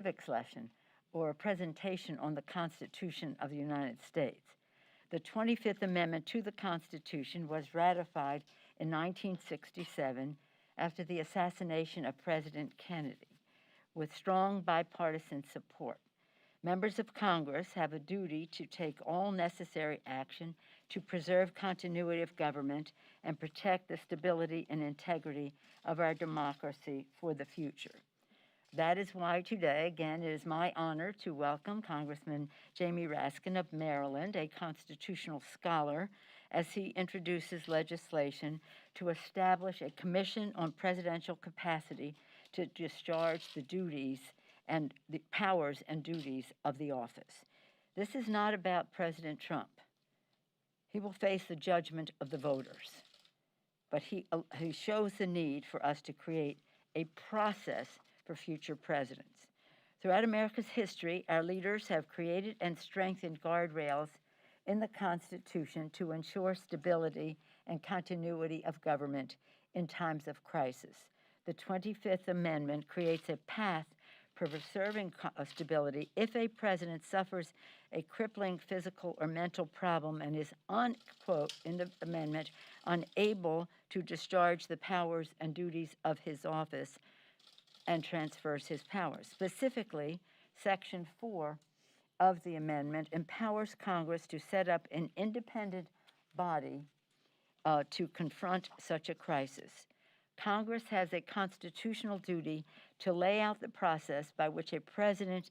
civics lesson or a presentation on the Constitution of the United States. The 25th Amendment to the Constitution was ratified in 1967 after the assassination of President Kennedy, with strong bipartisan support. Members of Congress have a duty to take all necessary action to preserve continuity of government and protect the stability and integrity of our democracy for the future. That is why today, again, it is my honor to welcome Congressman Jamie Raskin of Maryland, a constitutional scholar, as he introduces legislation to establish a commission on presidential capacity to discharge the duties and the powers and duties of the office. This is not about President Trump. He will face the judgment of the voters, but he shows the need for us to create a process for future presidents. Throughout America's history, our leaders have created and strengthened guardrails in the Constitution to ensure stability and continuity of government in times of crisis. The 25th Amendment creates a path for preserving stability if a president suffers a crippling physical or mental problem and is, quote, in the amendment, unable to discharge the powers and duties of his office and transfers his powers. Specifically, Section 4 of the amendment empowers Congress to set up an independent body to confront such a crisis. Congress has a constitutional duty to lay out the process by which a president's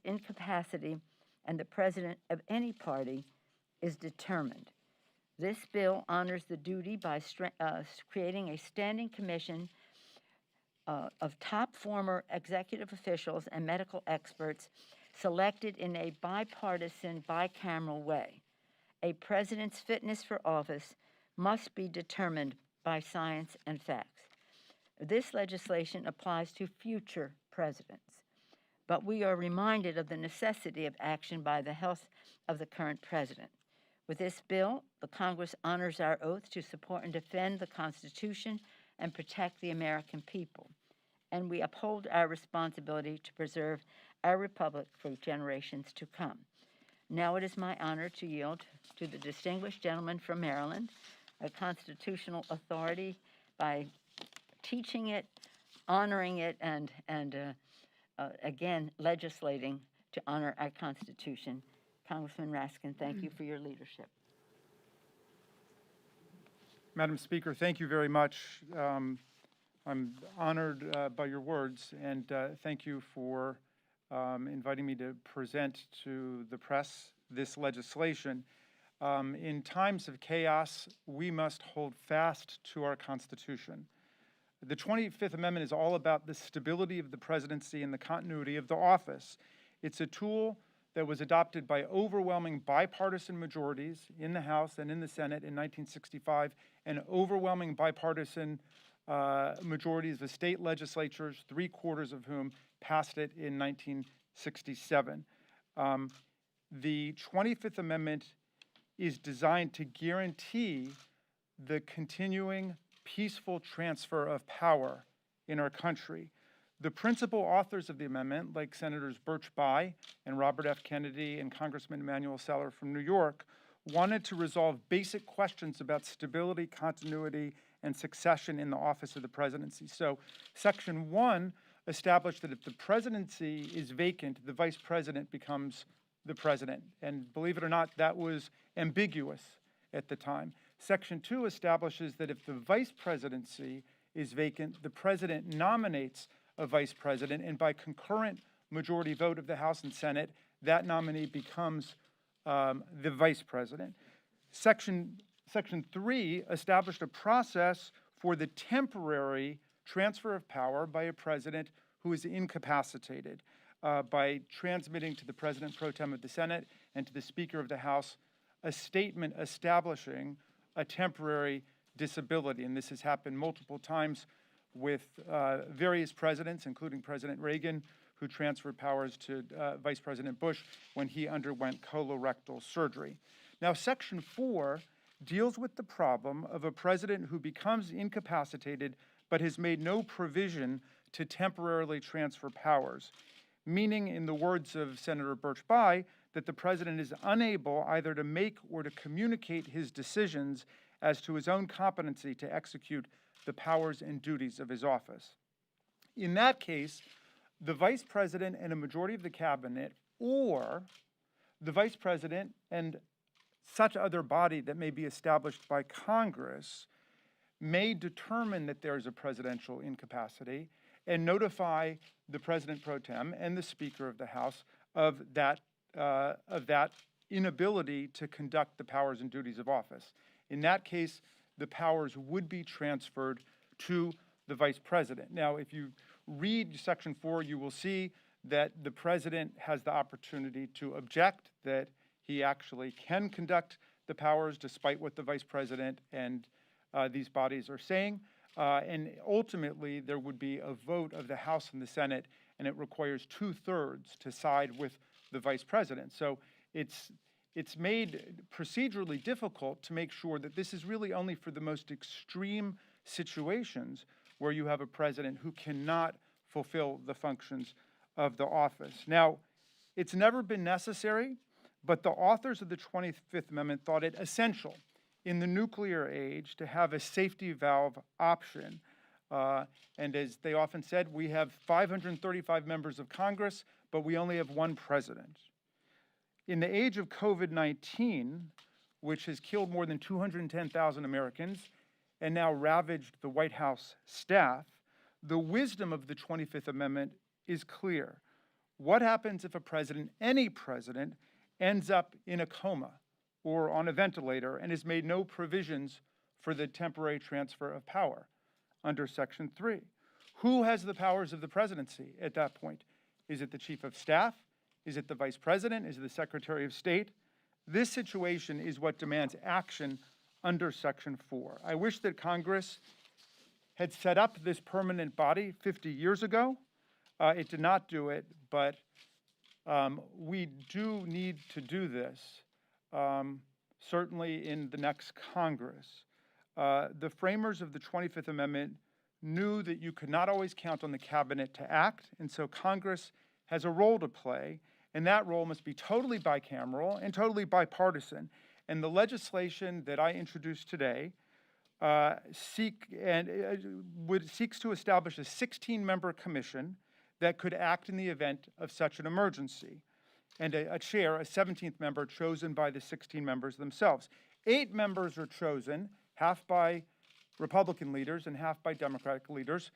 incapacity and the president of any party is determined. This bill honors the duty by creating a standing commission of top former executive officials and medical experts selected in a bipartisan, bicameral way. A president's fitness for office must be determined by science and facts. This legislation applies to future presidents, but we are reminded of the necessity of action by the health of the current president. With this bill, the Congress honors our oath to support and defend the Constitution and protect the American people, and we uphold our responsibility to preserve our republic for generations to come. Now it is my honor to yield to the distinguished gentleman from Maryland, a constitutional authority by teaching it, honoring it, and again, legislating to honor our Constitution. Congressman Raskin, thank you for your leadership. Madam Speaker, thank you very much. I'm honored by your words, and thank you for inviting me to present to the press this legislation. In times of chaos, we must hold fast to our Constitution. The 25th Amendment is all about the stability of the presidency and the continuity of the office. It's a tool that was adopted by overwhelming bipartisan majorities in the House and in the Senate in 1965, and overwhelming bipartisan majorities of state legislatures, 3/4 of whom passed it in 1967. The 25th Amendment is designed to guarantee the continuing peaceful transfer of power in our country. The principal authors of the amendment, like Senators Birch Bayh and Robert F. Kennedy and Congressman Emanuel Seller from New York, wanted to resolve basic questions about stability, continuity, and succession in the office of the presidency. So Section 1 established that if the presidency is vacant, the vice president becomes the president. And believe it or not, that was ambiguous at the time. Section 2 establishes that if the vice presidency is vacant, the president nominates a vice president, and by concurrent majority vote of the House and Senate, that nominee becomes the vice president. Section 3 established a process for the temporary transfer of power by a president who is incapacitated by transmitting to the President pro tem of the Senate and to the Speaker of the House a statement establishing a temporary disability. And this has happened multiple times with various presidents, including President Reagan, who transferred powers to Vice President Bush when he underwent colorectal surgery. Now, Section 4 deals with the problem of a president who becomes incapacitated but has made no provision to temporarily transfer powers, meaning, in the words of Senator Birch-Bayh, that the president is unable either to make or to communicate his decisions as to his own competency to execute the powers and duties of his office. In that case, the vice president and a majority of the cabinet, or the vice president and such other body that may be established by Congress, may determine that there is a presidential incapacity and notify the president pro tem and the Speaker of the House of that inability to conduct the powers and duties of office. In that case, the powers would be transferred to the vice president. Now, if you read Section 4, you will see that the president has the opportunity to object, that he actually can conduct the powers despite what the vice president and these bodies are saying. And ultimately, there would be a vote of the House and the Senate, and it requires 2/3 to side with the vice president. So it's made procedurally difficult to make sure that this is really only for the most extreme situations where you have a president who cannot fulfill the functions of the office. Now, it's never been necessary, but the authors of the 25th Amendment thought it essential in the nuclear age to have a safety valve option. And as they often said, we have 535 members of Congress, but we only have one president. In the age of COVID-19, which has killed more than 210,000 Americans and now ravaged the White House staff, the wisdom of the 25th Amendment is clear. What happens if a president, any president, ends up in a coma or on a ventilator and has made no provisions for the temporary transfer of power under Section 3? Who has the powers of the presidency at that point? Is it the chief of staff? Is it the vice president? Is it the secretary of state? This situation is what demands action under Section 4. I wish that Congress had set up this permanent body 50 years ago. It did not do it, but we do need to do this, certainly in the next Congress. The framers of the 25th Amendment knew that you could not always count on the cabinet to act, and so Congress has a role to play, and that role must be totally bicameral and totally bipartisan. And the legislation that I introduced today seeks to establish a 16-member commission that could act in the event of such an emergency, and a chair, a 17th member, chosen by the 16 members themselves. 8 members are chosen, half by Republican leaders and half by Democratic leaders,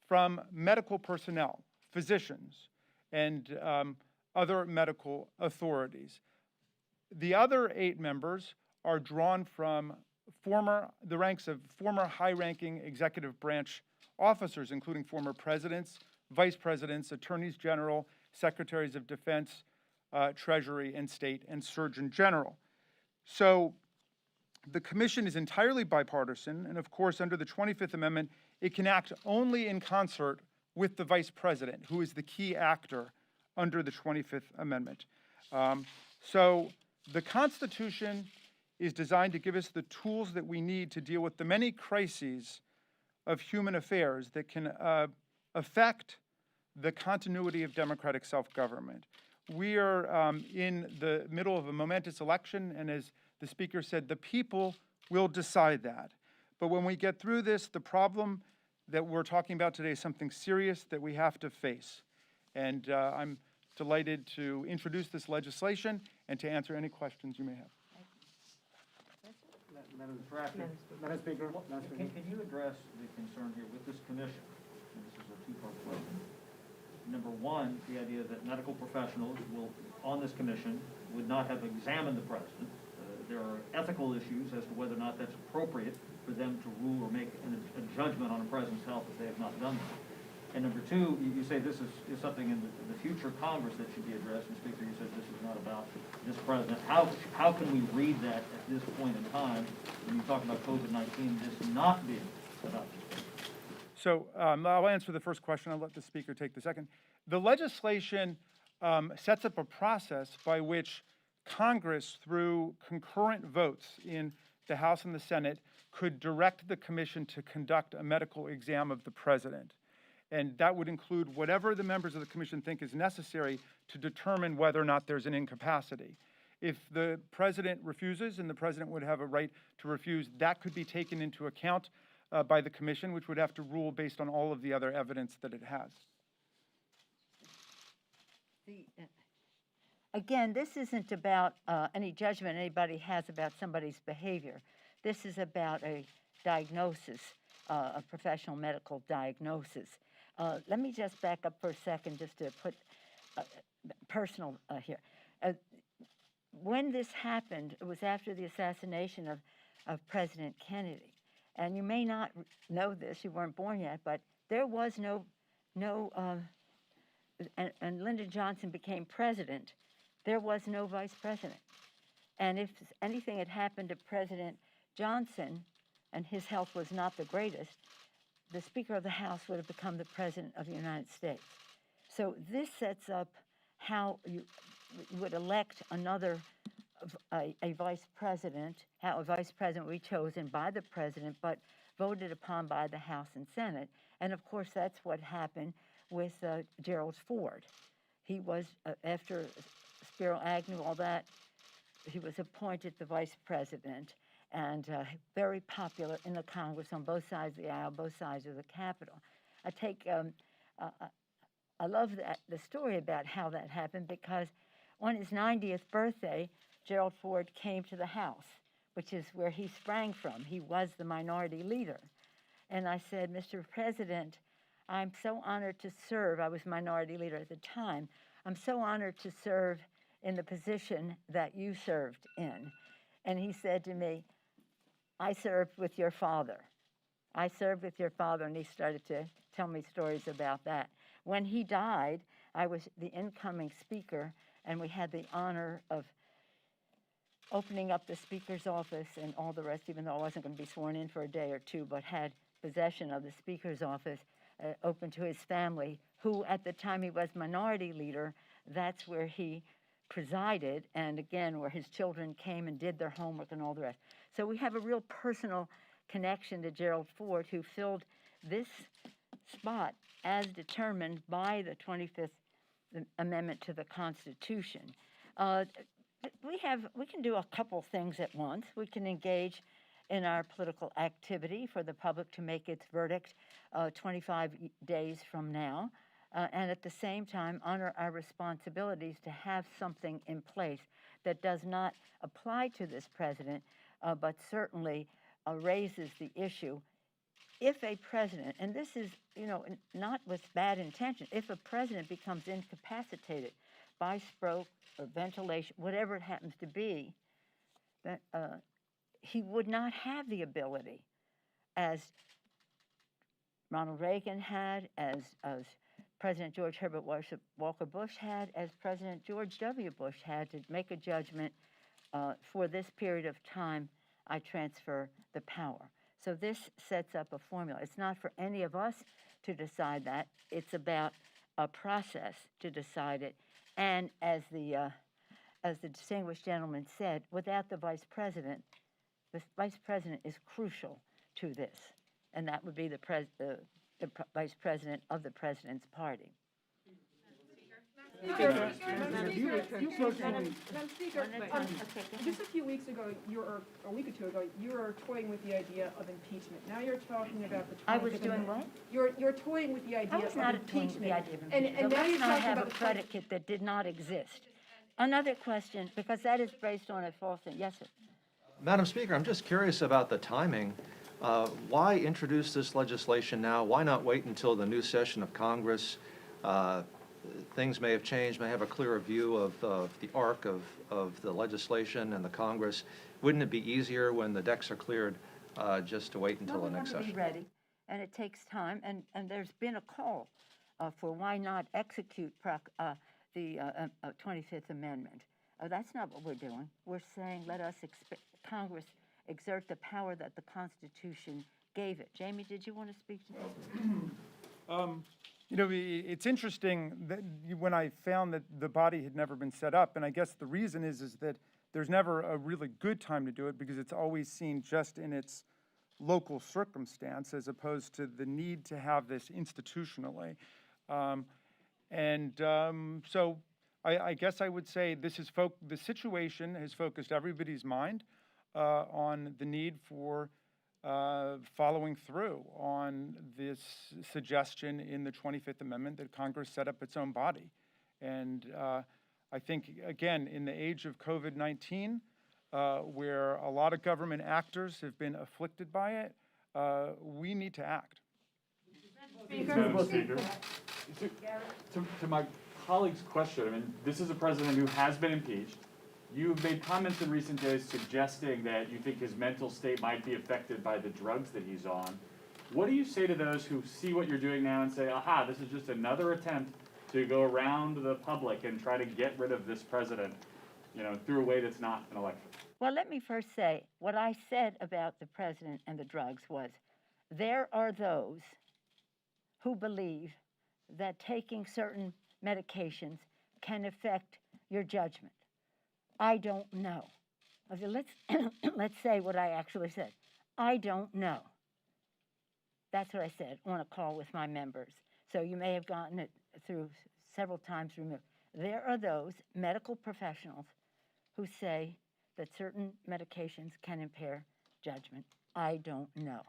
from medical personnel, physicians, and other medical authorities. The other 8 members are drawn from the ranks of former high-ranking executive branch officers, including former presidents, vice presidents, attorneys general, secretaries of defense, treasury and state, and surgeon general. So the commission is entirely bipartisan, and of course, under the 25th Amendment, it can act only in concert with the vice president, who is the key actor under the 25th Amendment. So the Constitution is designed to give us the tools that we need to deal with the many crises of human affairs that can affect the continuity of democratic self-government. We are in the middle of a momentous election, and as the Speaker said, the people will decide that. But when we get through this, the problem that we're talking about today is something serious that we have to face. And I'm delighted to introduce this legislation and to answer any questions you may have. Madam Speaker, can you address the concern here with this commission? And this is a two-part question. Number one, the idea that medical professionals on this commission would not have examined the president. There are ethical issues as to whether or not that's appropriate for them to rule or make a judgment on a president's health if they have not done that. And number two, you say this is something in the future Congress that should be addressed. And Speaker, you said this is not about this president. How can we read that at this point in time when you talk about COVID-19, this not being about this president? So I'll answer the first question. I'll let the Speaker take the second. The legislation sets up a process by which Congress, through concurrent votes in the House and the Senate, could direct the commission to conduct a medical exam of the president. And that would include whatever the members of the commission think is necessary to determine whether or not there's an incapacity. If the president refuses, and the president would have a right to refuse, that could be taken into account by the commission, which would have to rule based on all of the other evidence that it has. Again, this isn't about any judgment anybody has about somebody's behavior. This is about a diagnosis, a professional medical diagnosis. Let me just back up for a second just to put personal here. When this happened, it was after the assassination of President Kennedy. And you may not know this, you weren't born yet, but there was and Lyndon Johnson became president, there was no vice president. And if anything had happened to President Johnson, and his health was not the greatest, the Speaker of the House would have become the President of the United States. So this sets up how you would elect a vice president, how a vice president would be chosen by the president, but voted upon by the House and Senate. And of course, that's what happened with Gerald Ford. He was, after Spiro Agnew, all that, he was appointed the vice president and very popular in the Congress on both sides of the aisle, both sides of the Capitol. I love the story about how that happened because on his 90th birthday, Gerald Ford came to the House, which is where he sprang from. He was the minority leader. And I said, Mr. President, I'm so honored to serve. I was minority leader at the time. I'm so honored to serve in the position that you served in. And he said to me, I served with your father. I served with your father, and he started to tell me stories about that. When he died, I was the incoming speaker, and we had the honor of opening up the speaker's office and all the rest, even though I wasn't going to be sworn in for a day or two, but had possession of the speaker's office open to his family, who at the time he was minority leader, that's where he presided, and again, where his children came and did their homework and all the rest. So we have a real personal connection to Gerald Ford, who filled this spot as determined by the 25th Amendment to the Constitution. We can do a couple things at once. We can engage in our political activity for the public to make its verdict 25 days from now, and at the same time honor our responsibilities to have something in place that does not apply to this president, but certainly raises the issue. If a president, and this is, not with bad intention, if a president becomes incapacitated by stroke or ventilation, whatever it happens to be, that he would not have the ability, as Ronald Reagan had, as President George Herbert Walker Bush had, as President George W. Bush had, to make a judgment for this period of time, I transfer the power. So this sets up a formula. It's not for any of us to decide that. It's about a process to decide it. And as the distinguished gentleman said, without the vice president is crucial to this, and that would be the vice president of the president's party. Madam Speaker, just a few weeks ago, or a week or two ago, you were toying with the idea of impeachment. Now you're talking about the 25th I was doing what? You're toying with the idea of impeachment. I was not toying with the idea of impeachment. And now you're let's not talking have about a the predicate that did not exist. Another question, because that is based on a false thing. Yes, sir. Madam Speaker, I'm just curious about the timing. Why introduce this legislation now? Why not wait until the new session of Congress? Things may have changed, may have a clearer view of the arc of the legislation and the Congress. Wouldn't it be easier when the decks are cleared just to wait until the next We want session? to be ready, and it takes time, and there's been a call for why not execute the 25th Amendment. That's not what we're doing. We're saying let us Congress exert the power that the Constitution gave it. Jamie, did you want to speak to that? It's interesting that when I found that the body had never been set up, and I guess the reason is that there's never a really good time to do it because it's always seen just in its local circumstance as opposed to the need to have this institutionally. So I guess I would say this is the situation has focused everybody's mind on the need for following through on this suggestion in the 25th Amendment that Congress set up its own body. And I think, again, in the age of COVID-19, where a lot of government actors have been afflicted by it, we need to act. Madam Speaker, to my colleague's question, I mean, this is a president who has been impeached. You've made comments in recent days suggesting that you think his mental state might be affected by the drugs that he's on. What do you say to those who see what you're doing now and say, aha, this is just another attempt to go around the public and try to get rid of this president, you know, through a way that's not an election? Well, let me first say, what I said about the president and the drugs was, there are those who believe that taking certain medications can affect your judgment. I don't know. I said, let's say what I actually said. I don't know. That's what I said on a call with my members. So you may have gotten it through several times removed. There are those medical professionals who say that certain medications can impair judgment. I don't know.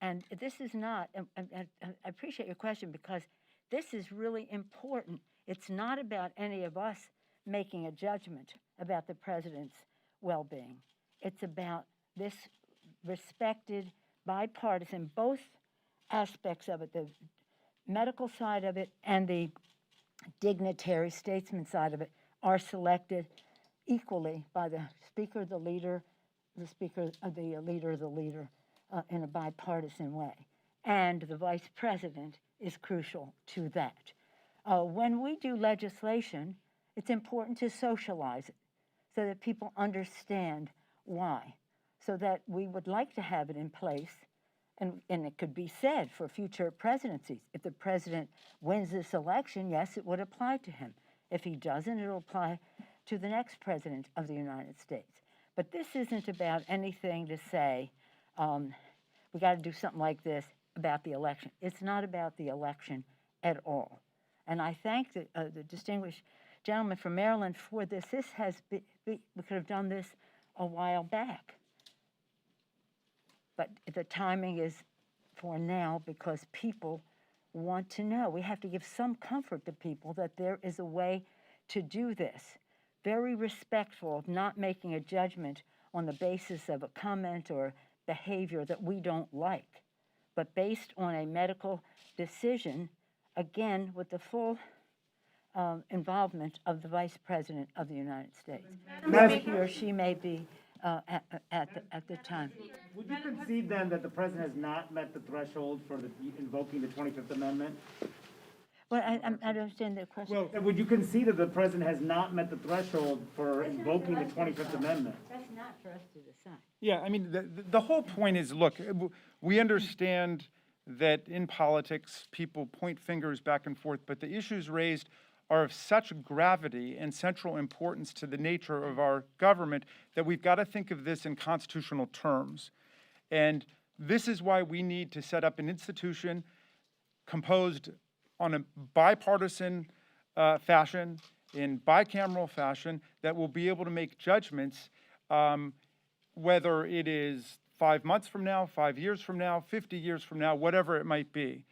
And this is not, I appreciate your question because this is really important. It's not about any of us making a judgment about the president's well-being. It's about this respected, bipartisan, both aspects of it, the medical side of it and the dignitary statesman side of it are selected equally by the speaker, the leader, the speaker, the leader of the leader in a bipartisan way. And the vice president is crucial to that. When we do legislation, it's important to socialize it so that people understand why, so that we would like to have it in place, and it could be said for future presidencies. If the president wins this election, yes, it would apply to him. If he doesn't, it'll apply to the next president of the United States. But this isn't about anything to say, we got to do something like this about the election. It's not about the election at all. And I thank the distinguished gentleman from Maryland for this. This has been, we could have done this a while back. But the timing is for now because people want to know. We have to give some comfort to people that there is a way to do this. Very respectful of not making a judgment on the basis of a comment or behavior that we don't like, but based on a medical decision, again, with the full involvement of the Vice President of the United States. Whoever he or she may be at the time. Would you concede then that the president has not met the threshold for invoking the 25th Amendment? Well, I don't understand the question. Well, would you concede that the president has not met the threshold for invoking the 25th Amendment? That's not for us to decide. Yeah, I mean, the whole point is, look, we understand that in politics, people point fingers back and forth, but the issues raised are of such gravity and central importance to the nature of our government that we've got to think of this in constitutional terms. And this is why we need to set up an institution composed on a bipartisan fashion, in bicameral fashion, that will be able to make judgments, whether it is 5 months from now, 5 years from now, 50 years from now, whatever it might be.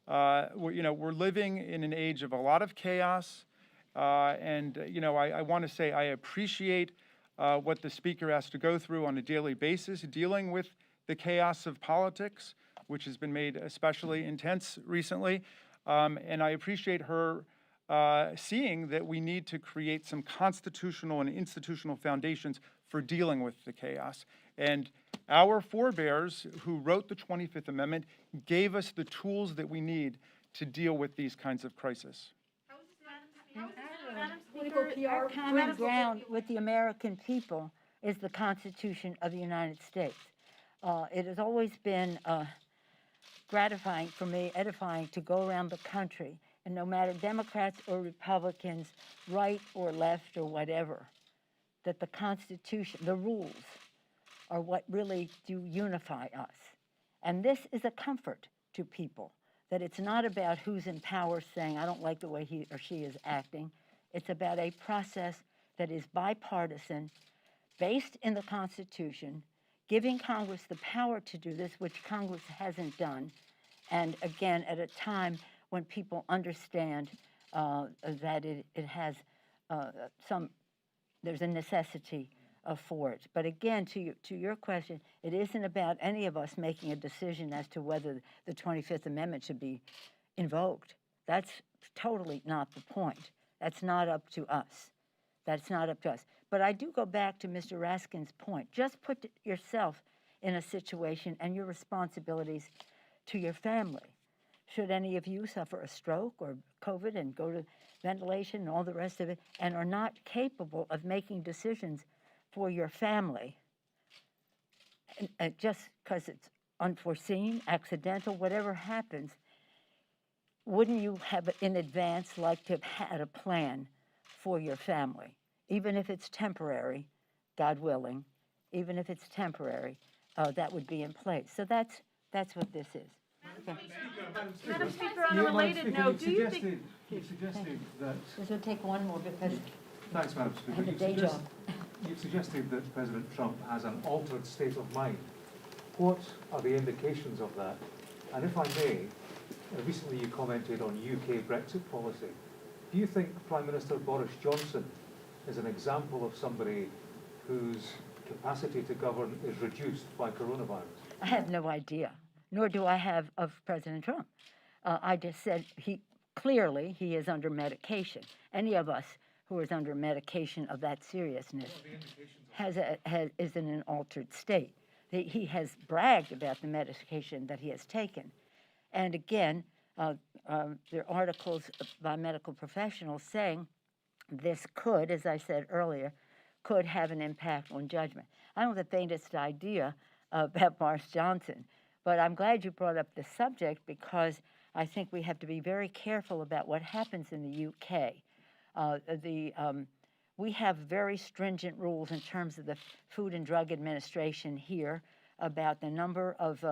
We're living in an age of a lot of chaos, and I want to say I appreciate what the speaker has to go through on a daily basis, dealing with the chaos of politics, which has been made especially intense recently. And I appreciate her seeing that we need to create some constitutional and institutional foundations for dealing with the chaos. And our forebears who wrote the 25th Amendment gave us the tools that we need to deal with these kinds of crises. Political Our PR. common ground with the American people is the Constitution of the United States. It has always been gratifying for me, edifying, to go around the country, and no matter Democrats or Republicans, right or left or whatever, that the Constitution, the rules, are what really do unify us. And this is a comfort to people, that it's not about who's in power saying, I don't like the way he or she is acting. It's about a process that is bipartisan, based in the Constitution, giving Congress the power to do this, which Congress hasn't done, and again, at a time when people understand that it has there's a necessity for it. But again, to your question, it isn't about any of us making a decision as to whether the 25th Amendment should be invoked. That's totally not the point. That's not up to us. That's not up to us. But I do go back to Mr. Raskin's point. Just put yourself in a situation and your responsibilities to your family. Should any of you suffer a stroke or COVID and go to ventilation and all the rest of it and are not capable of making decisions for your family, and just because it's unforeseen, accidental, whatever happens, wouldn't you have in advance like to have had a plan for your family, even if it's temporary, God willing, even if it's temporary, that would be in place. So that's what this is. Madam Speaker, on a related note, do you think... You've suggested that... This will take one more because Thanks, Madam I Speaker. have a day job. You've suggested that President Trump has an altered state of mind. What are the indications of that? And if I may, recently you commented on UK Brexit policy. Do you think Prime Minister Boris Johnson is an example of somebody whose capacity to govern is reduced by coronavirus? I have no idea, nor do I have of President Trump. I just said he is under medication. Any of us who is under medication of that seriousness is in an altered state. He has bragged about the medication that he has taken. And again, there are articles by medical professionals saying this could, as I said earlier, could have an impact on judgment. I don't have the faintest idea about Boris Johnson, but I'm glad you brought up the subject because I think we have to be very careful about what happens in the UK. We have very stringent rules in terms of the Food and Drug Administration here about the number of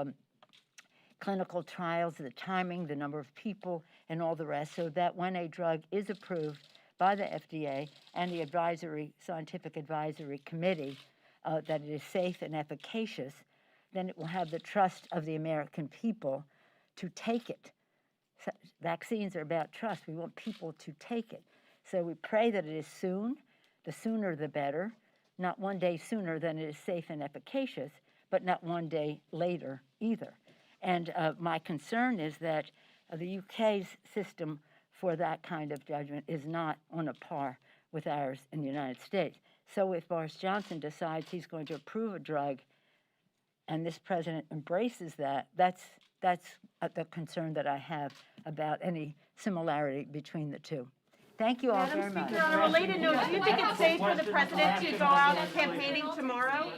clinical trials, the timing, the number of people, and all the rest, so that when a drug is approved by the FDA and the Scientific Advisory Committee, that it is safe and efficacious, then it will have the trust of the American people to take it. So vaccines are about trust. We want people to take it. So we pray that it is soon. The sooner the better. Not one day sooner than it is safe and efficacious, but not one day later either. And my concern is that the UK's system for that kind of judgment is not on a par with ours in the United States. So if Boris Johnson decides he's going to approve a drug and this president embraces that, that's the concern that I have about any similarity between the two. Thank you all very much. Speaker, on a related note, do you think it's safe for the president to go out campaigning tomorrow?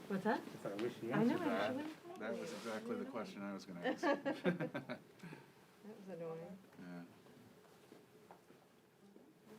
What's that? I wish he I know, answered that. actually. That was exactly the question I was going to ask. That was annoying.